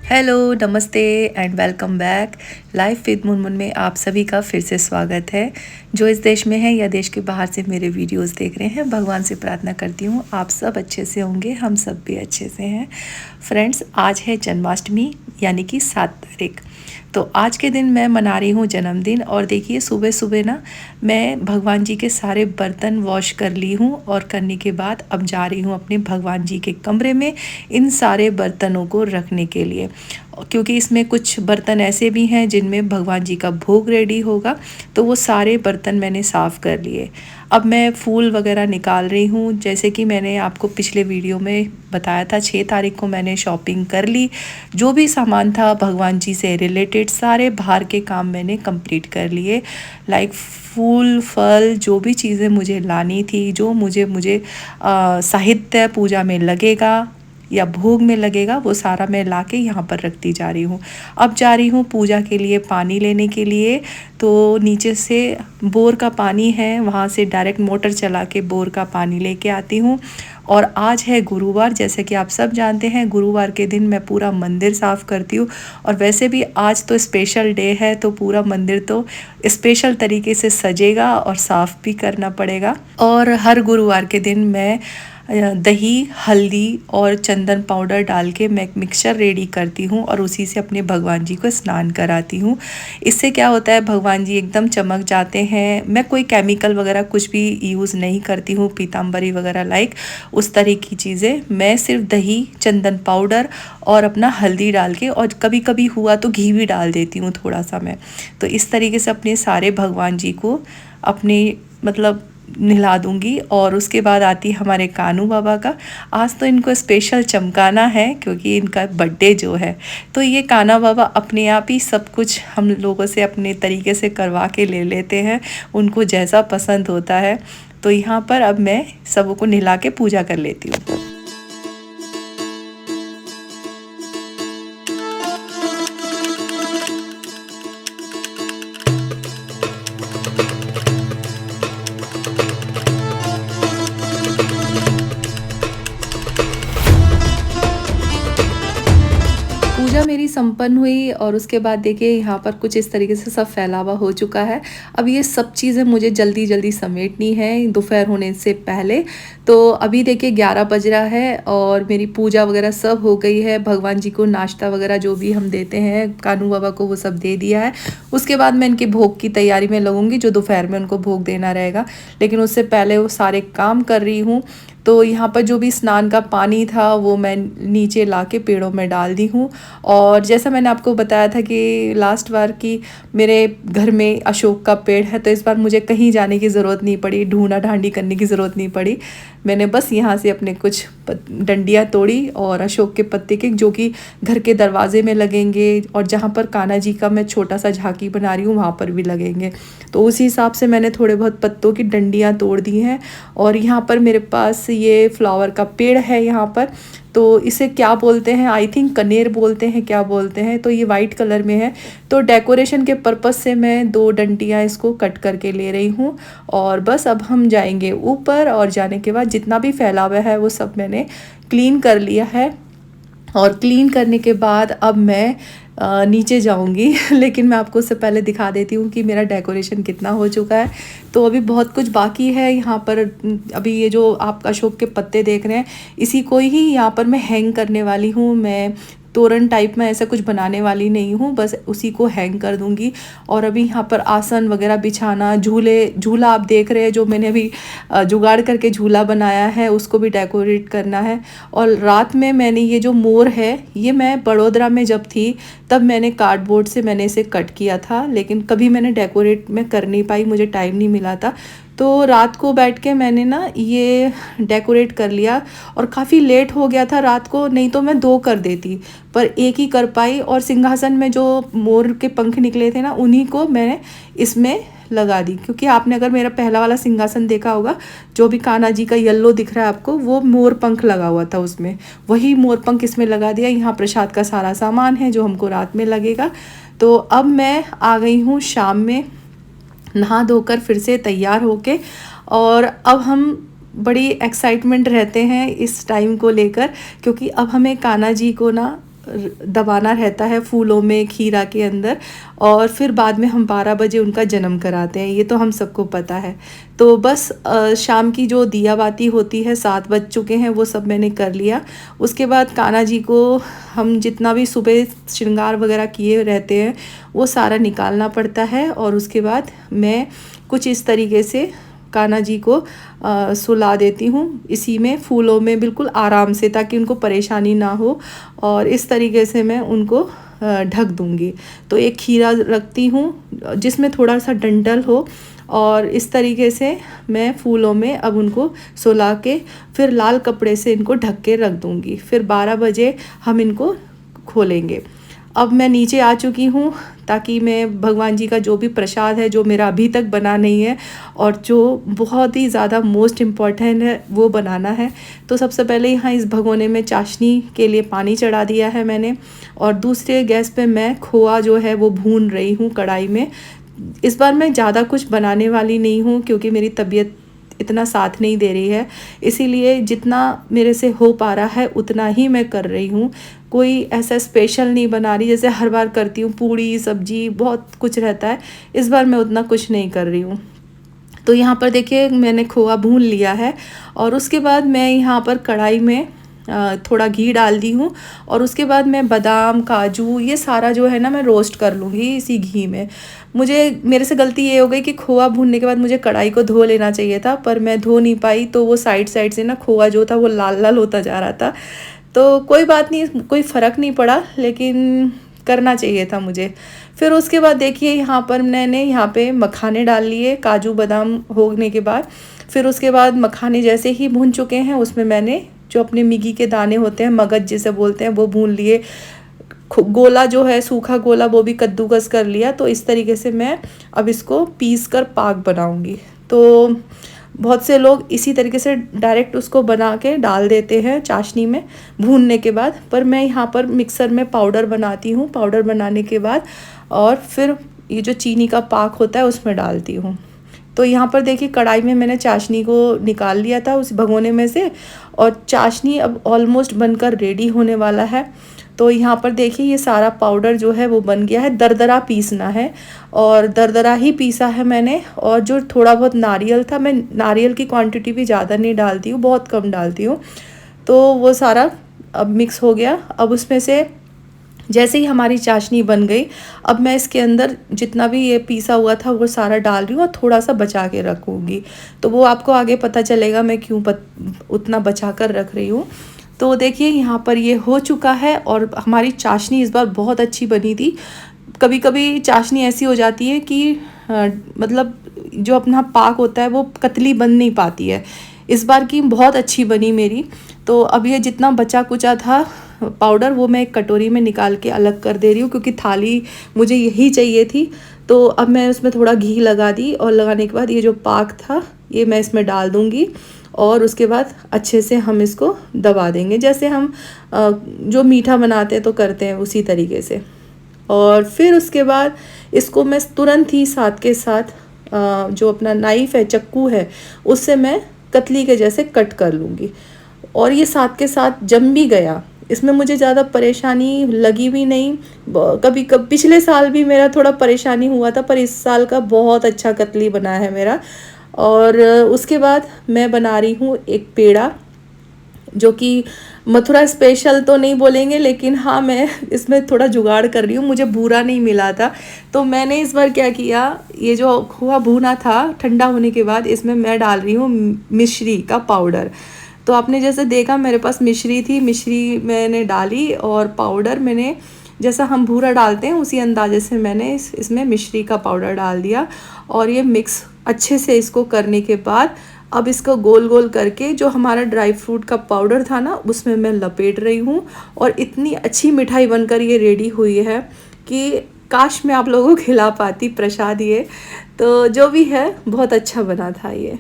Hello, नमस्ते and welcome back. Life with Munmun में आप सभी का फिर से स्वागत है। जो इस देश में है या देश के बाहर से मेरे वीडियोस देख रहे हैं, भगवान से प्रार्थना करती हूँ आप सब अच्छे से होंगे, हम सब भी अच्छे से हैं। फ्रेंड्स, आज है जन्माष्टमी यानी कि 7 तारीख। तो आज के दिन मैं मना रही हूँ जन्मदिन। और देखिए, सुबह सुबह ना मैं भगवान जी के सारे बर्तन वॉश कर ली हूँ और करने के बाद अब जा रही हूँ अपने भगवान जी के कमरे में इन सारे बर्तनों को रखने के लिए, क्योंकि इसमें कुछ बर्तन ऐसे भी हैं जिनमें भगवान जी का भोग रेडी होगा। तो वो सारे बर्तन मैंने साफ़ कर लिए। अब मैं फूल वगैरह निकाल रही हूँ। जैसे कि मैंने आपको पिछले वीडियो में बताया था, 6 तारीख को मैंने शॉपिंग कर ली। जो भी सामान था भगवान जी से रिलेटेड, सारे बाहर के काम मैंने कंप्लीट कर लिए। लाइक फूल फल, जो भी चीज़ें मुझे लानी थी, जो मुझे साहित्य पूजा में लगेगा या भोग में लगेगा, वो सारा मैं लाके यहाँ पर रखती जा रही हूँ। अब जा रही हूँ पूजा के लिए पानी लेने के लिए। तो नीचे से बोर का पानी है, वहाँ से डायरेक्ट मोटर चला के बोर का पानी लेके आती हूँ। और आज है गुरुवार, जैसे कि आप सब जानते हैं, गुरुवार के दिन मैं पूरा मंदिर साफ़ करती हूँ। और वैसे भी आज तो स्पेशल डे है, तो पूरा मंदिर तो स्पेशल तरीके से सजेगा और साफ़ भी करना पड़ेगा। और हर गुरुवार के दिन मैं दही, हल्दी और चंदन पाउडर डाल के मैं एक मिक्सचर रेडी करती हूँ और उसी से अपने भगवान जी को स्नान कराती हूँ। इससे क्या होता है, भगवान जी एकदम चमक जाते हैं। मैं कोई केमिकल वगैरह कुछ भी यूज़ नहीं करती हूँ, पीताम्बरी वगैरह लाइक उस तरह की चीज़ें। मैं सिर्फ दही, चंदन पाउडर और अपना हल्दी डाल के, और कभी कभी हुआ तो घी भी डाल देती हूँ थोड़ा सा मैं। तो इस तरीके से अपने सारे भगवान जी को अपने मतलब नहला दूंगी। और उसके बाद आती है हमारे कानू बाबा का। आज तो इनको स्पेशल चमकाना है क्योंकि इनका बर्थडे जो है। तो ये काना बाबा अपने आप ही सब कुछ हम लोगों से अपने तरीके से करवा के ले लेते हैं, उनको जैसा पसंद होता है। तो यहाँ पर अब मैं सबको नहला के पूजा कर लेती हूँ। पूजा मेरी संपन्न हुई और उसके बाद देखिए यहाँ पर कुछ इस तरीके से सब फैलावा हो चुका है। अब ये सब चीज़ें मुझे जल्दी जल्दी समेटनी है दोपहर होने से पहले। तो अभी देखिए 11 बज रहा है और मेरी पूजा वगैरह सब हो गई है। भगवान जी को नाश्ता वगैरह जो भी हम देते हैं कानू बाबा को, वो सब दे दिया है। उसके बाद मैं इनके भोग की तैयारी में लगूंगी, जो दोपहर में उनको भोग देना रहेगा। लेकिन उससे पहले वो सारे काम कर रही हूँ। तो यहाँ पर जो भी स्नान का पानी था वो मैं नीचे लाके पेड़ों में डाल दी हूँ। और जैसा मैंने आपको बताया था कि लास्ट बार की मेरे घर में अशोक का पेड़ है, तो इस बार मुझे कहीं जाने की ज़रूरत नहीं पड़ी, ढूंढा ढांडी करने की ज़रूरत नहीं पड़ी। मैंने बस यहाँ से अपने कुछ डंडियाँ तोड़ी और अशोक के पत्ते के, जो कि घर के दरवाजे में लगेंगे और जहाँ पर कान्हा जी का मैं छोटा सा झांकी बना रही हूँ वहाँ पर भी लगेंगे। तो उसी हिसाब से मैंने थोड़े बहुत पत्तों की डंडियाँ तोड़ दी हैं। और यहाँ पर मेरे पास ये फ्लावर का पेड़ है यहाँ पर। तो इसे क्या बोलते हैं, आई थिंक कनेर बोलते हैं, क्या बोलते हैं। तो ये वाइट कलर में है। तो डेकोरेशन के पर्पस से मैं 2 डंडियाँ इसको कट करके ले रही हूँ। और बस अब हम जाएंगे ऊपर, और जाने के बाद जितना भी फैलावा है वो सब मैंने क्लीन कर लिया है। और क्लीन करने के बाद अब मैं नीचे जाऊंगी लेकिन मैं आपको उससे पहले दिखा देती हूँ कि मेरा डेकोरेशन कितना हो चुका है। तो अभी बहुत कुछ बाकी है यहाँ पर। अभी ये जो आप अशोक के पत्ते देख रहे हैं, इसी को ही यहाँ पर मैं हैंग करने वाली हूँ। मैं तोरण टाइप में ऐसा कुछ बनाने वाली नहीं हूँ, बस उसी को हैंग कर दूँगी। और अभी यहाँ पर आसन वगैरह बिछाना, झूला आप देख रहे हैं जो मैंने अभी जुगाड़ करके झूला बनाया है, उसको भी डेकोरेट करना है। और रात में मैंने ये जो मोर है, ये मैं बड़ोदरा में जब थी तब मैंने कार्डबोर्ड से मैंने इसे कट किया था, लेकिन कभी मैंने डेकोरेट में कर नहीं पाई, मुझे टाइम नहीं मिला था। तो रात को बैठ के मैंने ना ये डेकोरेट कर लिया। और काफ़ी लेट हो गया था रात को, नहीं तो मैं 2 कर देती, पर एक ही कर पाई। और सिंहासन में जो मोर के पंख निकले थे ना, उन्हीं को मैंने इसमें लगा दी। क्योंकि आपने अगर मेरा पहला वाला सिंहासन देखा होगा, जो भी कान्हा जी का येलो दिख रहा है आपको, वो मोर पंख लगा हुआ था उसमें, वही मोर पंख इसमें लगा दिया। यहाँ प्रसाद का सारा सामान है जो हमको रात में लगेगा। तो अब मैं आ गई हूँ शाम में, नहा धोकर फिर से तैयार होके। और अब हम बड़ी एक्साइटमेंट रहते हैं इस टाइम को लेकर, क्योंकि अब हमें कान्हा जी को ना दबाना रहता है फूलों में, खीरा के अंदर, और फिर बाद में हम 12 बजे उनका जन्म कराते हैं, ये तो हम सबको पता है। तो बस शाम की जो दिया बाती होती है, 7 बज चुके हैं, वो सब मैंने कर लिया। उसके बाद कान्हा जी को हम जितना भी सुबह श्रृंगार वगैरह किए रहते हैं वो सारा निकालना पड़ता है, और उसके बाद मैं कुछ इस तरीके से कान्हा जी को सुला देती हूँ इसी में, फूलों में, बिल्कुल आराम से, ताकि उनको परेशानी ना हो। और इस तरीके से मैं उनको ढक दूँगी। तो एक खीरा रखती हूँ जिसमें थोड़ा सा डंठल हो, और इस तरीके से मैं फूलों में अब उनको सुला के फिर लाल कपड़े से इनको ढक के रख दूँगी। फिर 12 बजे हम इनको खोलेंगे। अब मैं नीचे आ चुकी हूँ, ताकि मैं भगवान जी का जो भी प्रसाद है, जो मेरा अभी तक बना नहीं है और जो बहुत ही ज़्यादा मोस्ट इम्पॉर्टेंट है, वो बनाना है। तो सबसे पहले यहाँ इस भगोने में चाशनी के लिए पानी चढ़ा दिया है मैंने, और दूसरे गैस पे मैं खोआ जो है वो भून रही हूँ कढ़ाई में। इस बार मैं ज़्यादा कुछ बनाने वाली नहीं हूँ, क्योंकि मेरी तबीयत इतना साथ नहीं दे रही है, इसीलिए जितना मेरे से हो पा रहा है उतना ही मैं कर रही हूँ। कोई ऐसा स्पेशल नहीं बना रही, जैसे हर बार करती हूँ, पूड़ी सब्जी बहुत कुछ रहता है, इस बार मैं उतना कुछ नहीं कर रही हूँ। तो यहाँ पर देखिए मैंने खोआ भून लिया है, और उसके बाद मैं यहाँ पर कढ़ाई में थोड़ा घी डाल दी हूँ, और उसके बाद मैं बादाम, काजू, ये सारा जो है ना मैं रोस्ट कर लूँगी इसी घी में। मेरे से गलती ये हो गई कि खोआ भूनने के बाद मुझे कढ़ाई को धो लेना चाहिए था, पर मैं धो नहीं पाई, तो वो साइड साइड से ना खोआ जो था वो लाल लाल होता जा रहा था। तो कोई बात नहीं, कोई फ़र्क नहीं पड़ा, लेकिन करना चाहिए था मुझे। फिर उसके बाद देखिए यहाँ पर मैंने यहाँ पे मखाने डाल लिए, काजू बादाम होने के बाद। फिर उसके बाद मखाने जैसे ही भून चुके हैं, उसमें मैंने जो अपने मिगी के दाने होते हैं, मगज जिसे बोलते हैं, वो भून लिए। गोला जो है, सूखा गोला, वो भी कद्दूकस कर लिया। तो इस तरीके से मैं अब इसको पीस कर पाक बनाऊंगी। तो बहुत से लोग इसी तरीके से डायरेक्ट उसको बना के डाल देते हैं चाशनी में भूनने के बाद, पर मैं यहाँ पर मिक्सर में पाउडर बनाती हूँ। पाउडर बनाने के बाद और फिर ये जो चीनी का पाक होता है उसमें डालती हूँ। तो यहाँ पर देखिए कढ़ाई में मैंने चाशनी को निकाल लिया था उस भगोने में से, और चाशनी अब ऑलमोस्ट बनकर रेडी होने वाला है। तो यहाँ पर देखिए ये सारा पाउडर जो है वो बन गया है। दरदरा पीसना है, और दरदरा ही पीसा है मैंने। और जो थोड़ा बहुत नारियल था, मैं नारियल की क्वांटिटी भी ज़्यादा नहीं डालती हूँ, बहुत कम डालती हूँ। तो वो सारा अब मिक्स हो गया। अब उसमें से जैसे ही हमारी चाशनी बन गई, अब मैं इसके अंदर जितना भी ये पीसा हुआ था वो सारा डाल रही हूँ, और थोड़ा सा बचा के रखूँगी। तो वो आपको आगे पता चलेगा मैं क्यों उतना बचा कर रख रही हूँ। तो देखिए यहाँ पर ये हो चुका है, और हमारी चाशनी इस बार बहुत अच्छी बनी थी। कभी कभी चाशनी ऐसी हो जाती है कि मतलब जो अपना पाक होता है वो कतली बन नहीं पाती है। इस बार की बहुत अच्छी बनी मेरी। तो अब ये जितना बचा कुचा था पाउडर, वो मैं एक कटोरी में निकाल के अलग कर दे रही हूँ, क्योंकि थाली मुझे यही चाहिए थी। तो अब मैं उसमें थोड़ा घी लगा दी, और लगाने के बाद ये जो पाक था ये मैं इसमें डाल दूँगी, और उसके बाद अच्छे से हम इसको दबा देंगे, जैसे हम जो मीठा बनाते हैं तो करते हैं उसी तरीके से। और फिर उसके बाद इसको मैं तुरंत ही साथ के साथ जो अपना नाइफ़ है, चक्कू है, उससे मैं कतली के जैसे कट कर लूँगी। और ये साथ के साथ जम भी गया, इसमें मुझे ज़्यादा परेशानी लगी भी नहीं। कभी पिछले साल भी मेरा थोड़ा परेशानी हुआ था, पर इस साल का बहुत अच्छा कतली बना है मेरा। और उसके बाद मैं बना रही हूँ एक पेड़ा, जो कि मथुरा स्पेशल तो नहीं बोलेंगे, लेकिन हाँ मैं इसमें थोड़ा जुगाड़ कर रही हूँ, मुझे बूरा नहीं मिला था। तो मैंने इस बार क्या किया, ये जो खोआ भुना था ठंडा होने के बाद इसमें मैं डाल रही हूँ मिश्री का पाउडर। तो आपने जैसे देखा मेरे पास मिश्री थी, मिश्री मैंने डाली, और पाउडर मैंने जैसा हम भूरा डालते हैं उसी अंदाजे से मैंने इसमें मिश्री का पाउडर डाल दिया। और ये मिक्स अच्छे से इसको करने के बाद अब इसको गोल गोल करके जो हमारा ड्राई फ्रूट का पाउडर था ना, उसमें मैं लपेट रही हूँ। और इतनी अच्छी मिठाई बनकर ये रेडी हुई है कि काश मैं आप लोगों को खिला पाती प्रसाद ये। तो जो भी है बहुत अच्छा बना था ये।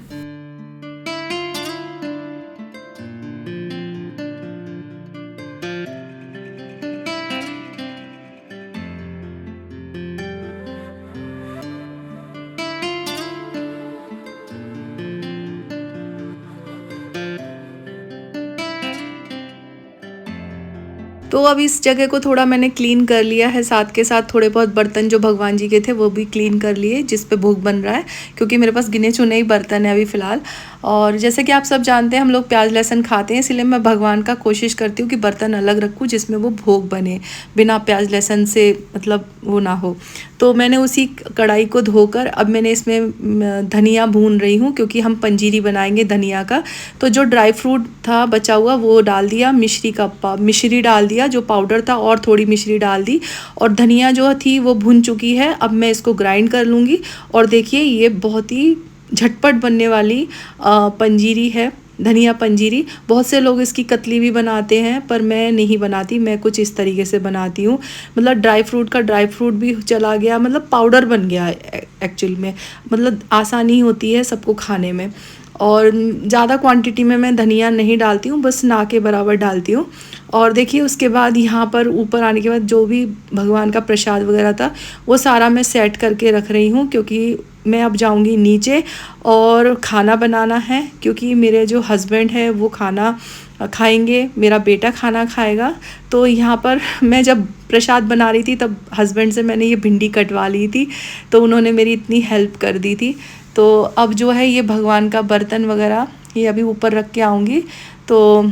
तो अब इस जगह को थोड़ा मैंने क्लीन कर लिया है, साथ के साथ थोड़े बहुत बर्तन जो भगवान जी के थे वो भी क्लीन कर लिए, जिस पे भोग बन रहा है, क्योंकि मेरे पास गिने चुने ही बर्तन है अभी फ़िलहाल। और जैसे कि आप सब जानते हैं हम लोग प्याज लहसुन खाते हैं, इसलिए मैं भगवान का कोशिश करती हूँ कि बर्तन अलग रखूँ जिसमें वो भोग बने, बिना प्याज लहसुन से मतलब वो ना हो। तो मैंने उसी कढ़ाई को धोकर अब मैंने इसमें धनिया भून रही हूँ, क्योंकि हम पंजीरी बनाएंगे धनिया का। तो जो ड्राई फ्रूट था बचा हुआ वो डाल दिया, मिश्री डाल दिया जो पाउडर था, और थोड़ी मिश्री डाल दी, और धनिया जो थी वो भुन चुकी है। अब मैं इसको ग्राइंड कर लूँगी। और देखिए ये बहुत ही झटपट बनने वाली पंजीरी है, धनिया पंजीरी। बहुत से लोग इसकी कतली भी बनाते हैं, पर मैं नहीं बनाती, मैं कुछ इस तरीके से बनाती हूँ। मतलब ड्राई फ्रूट का ड्राई फ्रूट भी चला गया, मतलब पाउडर बन गया एक्चुअल में। मतलब आसानी होती है सबको खाने में। और ज़्यादा क्वांटिटी में मैं धनिया नहीं डालती हूँ, बस ना के बराबर डालती हूँ। और देखिए उसके बाद यहाँ पर ऊपर आने के बाद जो भी भगवान का प्रसाद वगैरह था वो सारा मैं सेट करके रख रही हूँ, क्योंकि मैं अब जाऊँगी नीचे और खाना बनाना है, क्योंकि मेरे जो हस्बैंड है वो खाना खाएंगे, मेरा बेटा खाना खाएगा। तो यहाँ पर मैं जब प्रसाद बना रही थी तब हस्बैंड से मैंने ये भिंडी कटवा ली थी, तो उन्होंने मेरी इतनी हेल्प कर दी थी। तो अब जो है ये भगवान का बर्तन वगैरह ये अभी ऊपर रख के आऊँगी, तो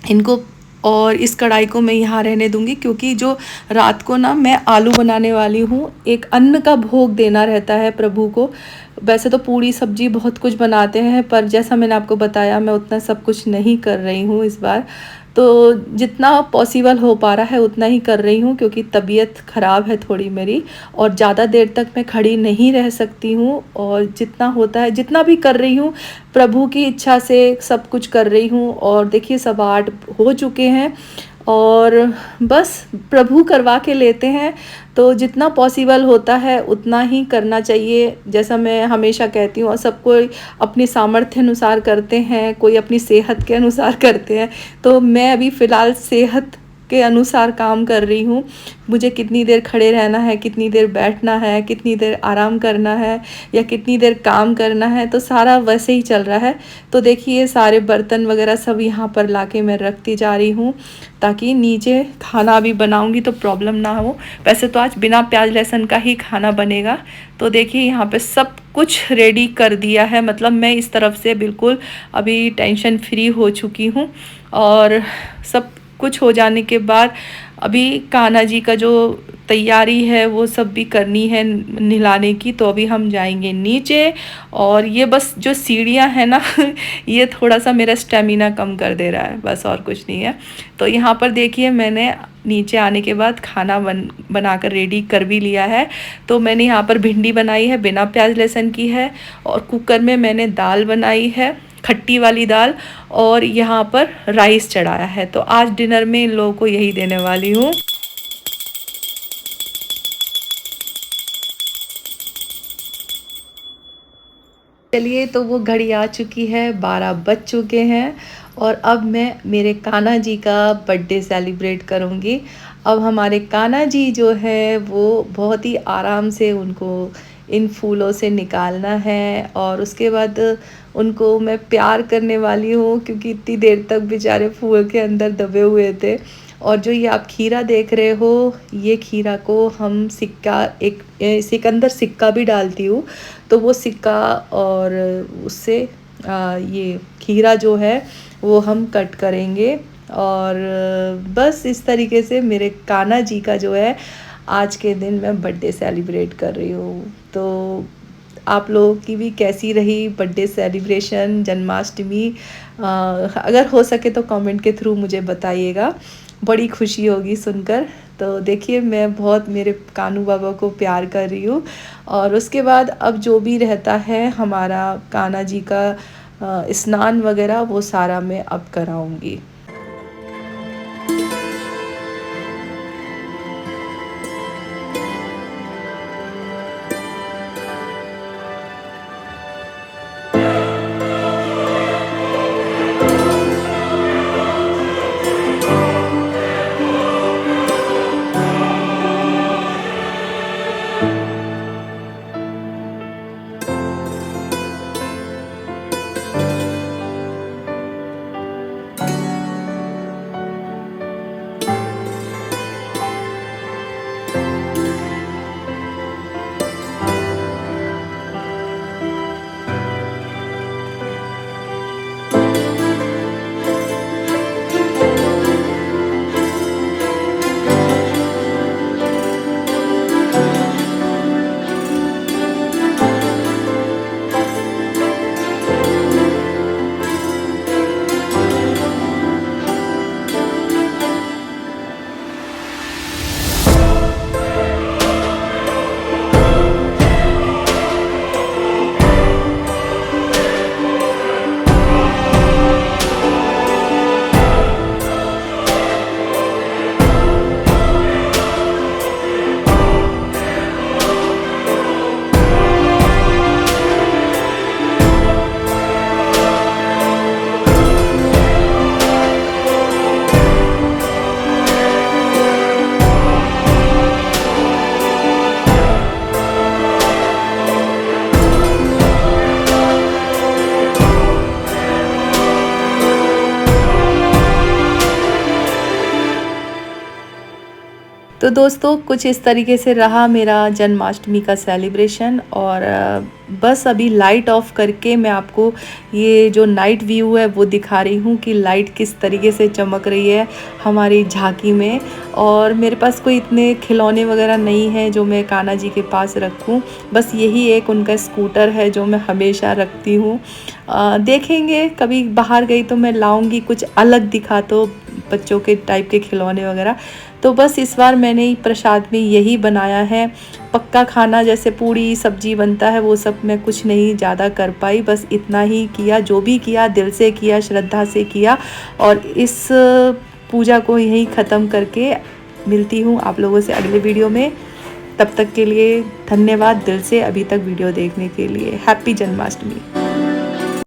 इनको और इस कढ़ाई को मैं यहाँ रहने दूँगी, क्योंकि जो रात को ना मैं आलू बनाने वाली हूँ। एक अन्न का भोग देना रहता है प्रभु को। वैसे तो पूड़ी सब्जी बहुत कुछ बनाते हैं, पर जैसा मैंने आपको बताया मैं उतना सब कुछ नहीं कर रही हूँ इस बार। तो जितना पॉसिबल हो पा रहा है उतना ही कर रही हूँ, क्योंकि तबीयत ख़राब है थोड़ी मेरी, और ज़्यादा देर तक मैं खड़ी नहीं रह सकती हूँ। और जितना होता है जितना भी कर रही हूँ प्रभु की इच्छा से सब कुछ कर रही हूँ। और देखिए सब 8 हो चुके हैं, और बस प्रभु करवा के लेते हैं। तो जितना पॉसिबल होता है उतना ही करना चाहिए, जैसा मैं हमेशा कहती हूँ। और सब कोई अपनी सामर्थ्य अनुसार करते हैं, कोई अपनी सेहत के अनुसार करते हैं। तो मैं अभी फ़िलहाल सेहत के अनुसार काम कर रही हूँ। मुझे कितनी देर खड़े रहना है, कितनी देर बैठना है, कितनी देर आराम करना है, या कितनी देर काम करना है, तो सारा वैसे ही चल रहा है। तो देखिए ये सारे बर्तन वगैरह सब यहाँ पर लाके मैं रखती जा रही हूँ, ताकि नीचे खाना भी बनाऊँगी तो प्रॉब्लम ना हो। वैसे तो आज बिना प्याज लहसुन का ही खाना बनेगा। तो देखिए यहाँ पे सब कुछ रेडी कर दिया है, मतलब मैं इस तरफ से बिल्कुल अभी टेंशन फ्री हो चुकी हूँ। और सब कुछ हो जाने के बाद अभी कान्हा जी का जो तैयारी है वो सब भी करनी है नहलाने की। तो अभी हम जाएंगे नीचे। और ये बस जो सीढ़ियाँ हैं ना ये थोड़ा सा मेरा स्टेमिना कम कर दे रहा है, बस और कुछ नहीं है। तो यहाँ पर देखिए मैंने नीचे आने के बाद खाना बनाकर रेडी कर भी लिया है। तो मैंने यहाँ पर भिंडी बनाई है, बिना प्याज लहसुन की है। और कुकर में मैंने दाल बनाई है, खट्टी वाली दाल। और यहाँ पर राइस चढ़ाया है। तो आज डिनर में इन लोगों को यही देने वाली हूँ। चलिए, तो वो घड़ी आ चुकी है, 12 बज चुके हैं। और अब मैं मेरे कान्हा जी का बर्थडे सेलिब्रेट करूँगी। अब हमारे कान्हा जी जो है वो बहुत ही आराम से उनको इन फूलों से निकालना है, और उसके बाद उनको मैं प्यार करने वाली हूँ, क्योंकि इतनी देर तक बेचारे फूल के अंदर दबे हुए थे। और जो ये आप खीरा देख रहे हो, ये खीरा को हम सिक्का, एक सिकंदर सिक्का भी डालती हूँ। तो वो सिक्का और उससे ये खीरा जो है वो हम कट करेंगे। और बस इस तरीके से मेरे कान्हा जी का जो है आज के दिन मैं बर्थडे सेलिब्रेट कर रही हूँ। तो आप लोगों की भी कैसी रही बर्थडे सेलिब्रेशन, जन्माष्टमी? अगर हो सके तो कमेंट के थ्रू मुझे बताइएगा, बड़ी खुशी होगी सुनकर। तो देखिए मैं बहुत मेरे कान्हू बाबा को प्यार कर रही हूँ। और उसके बाद अब जो भी रहता है हमारा कान्हा जी का स्नान वगैरह वो सारा मैं अब कराऊंगी। तो दोस्तों कुछ इस तरीके से रहा मेरा जन्माष्टमी का सेलिब्रेशन। और बस अभी लाइट ऑफ करके मैं आपको ये जो नाइट व्यू है वो दिखा रही हूँ कि लाइट किस तरीके से चमक रही है हमारी झांकी में। और मेरे पास कोई इतने खिलौने वगैरह नहीं हैं जो मैं कान्हा जी के पास रखूँ, बस यही एक उनका स्कूटर है जो मैं हमेशा रखती हूँ। देखेंगे कभी बाहर गई तो मैं लाऊंगी कुछ अलग दिखा, तो बच्चों के टाइप के खिलौने वगैरह। तो बस इस बार मैंने प्रसाद में यही बनाया है। पक्का खाना जैसे पूड़ी सब्जी बनता है वो सब मैं कुछ नहीं ज़्यादा कर पाई, बस इतना ही किया, जो भी किया दिल से किया, श्रद्धा से किया। और इस पूजा को यहीं ख़त्म करके मिलती हूँ आप लोगों से अगले वीडियो में। तब तक के लिए धन्यवाद दिल से अभी तक वीडियो देखने के लिए। हैप्पी जन्माष्टमी।